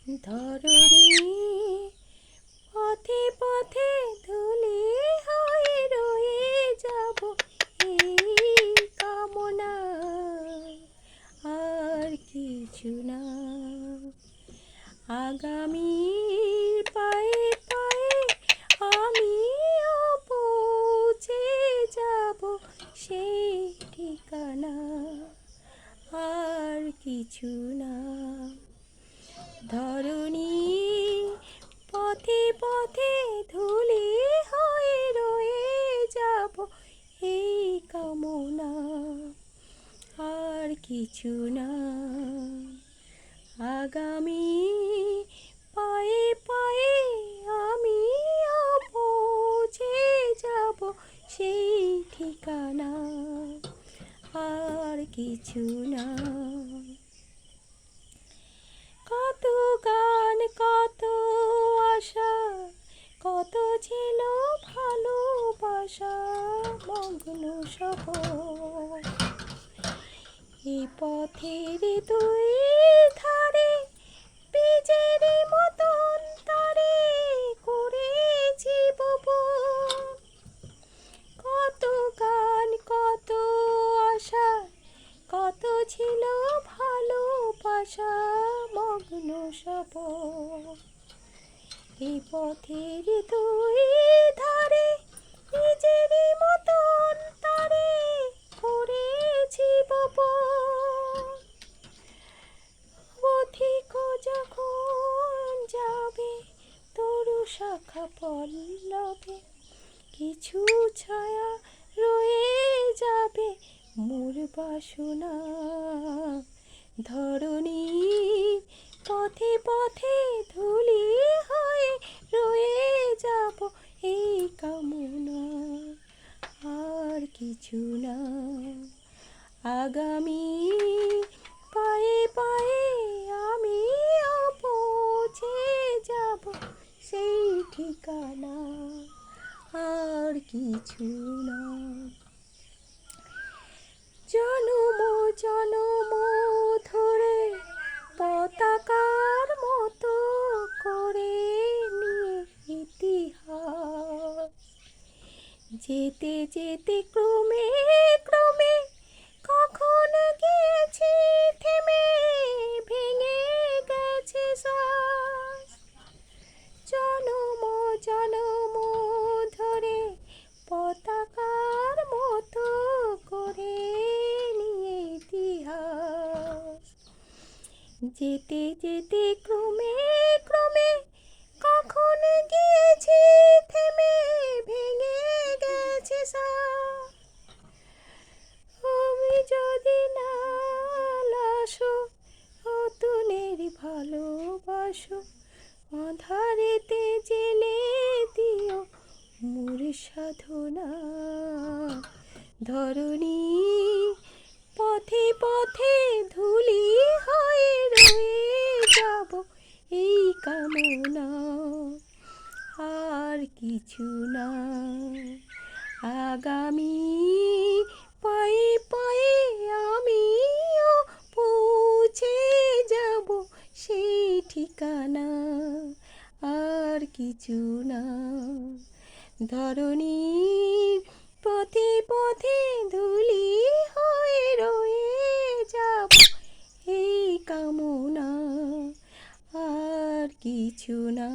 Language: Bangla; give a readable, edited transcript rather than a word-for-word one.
ধরণী পথে পথে ধুলি হয়ে রয়ে যাব, এই কামনা আর কিছু না। আগামীর পায়ে পায়ে আমিও পৌঁছে যাব সেই ঠিকানা, আর কিছু না। ধরণী পথে পথে ধুলি হয়ে রয়ে যাব, এই কামনা আর কিছু না। আগামী পায়ে পায়ে আমিও পৌঁছে যাব সেই ঠিকানা, আর কিছু না। কত গান কত আশা, কত ছিল ভালোবাসা মগ্ন সফর। এই পথের দুই ধারে বীজের মতন তারে করেছি বপন। কত গান কত আশা, কত ছিল ভালোবাসা মগ্ন সফর। এই পথের দুই ধারে বীজের মতন তারে করেছি বপন। পথিক যখন যাবে তরু শাখা পল্লবে, কিছু ছায়া রয়ে যাবে মোর বাসনা। ধরণী পথে পথে ধুলি হয়ে রয়ে যাব, এই কামনা আর কিছু না। আগামী পায়ে পায়ে আমিও পৌঁছে যাব সেই ঠিকানা, আর কিছু না। জনম জনম ধরে পতাকার মতো করে নিয়ে ইতিহাস, যেতে যেতে ক্রমে ক্রমে কখন গিয়েছি থেমে, ভেঙে গেছে শ্বাস। জনম জনম ধরে পতাকার মতো করে নিয়ে ইতিহাস, যেতে যেতে ক্রমে ক্রমে কখন গিয়েছি থেমে, ভেঙে গেছে শ্বাস। আমি যদি না লাসো অতুনের ভালোবাসো, আঁধারেতে জেলে দিও মোর সাধনা। ধরণী পথে পথে ধুলি হয়ে রয়ে যাব, এই কামনা আর কিছু না। আগামী পায়ে পায়ে আমিও পৌঁছে যাব সেই ঠিকানা, আর কিছু না। ধরণীর পথে পথে ধুলি হয়ে রয়ে যাব, এই কামনা আর কিছু না।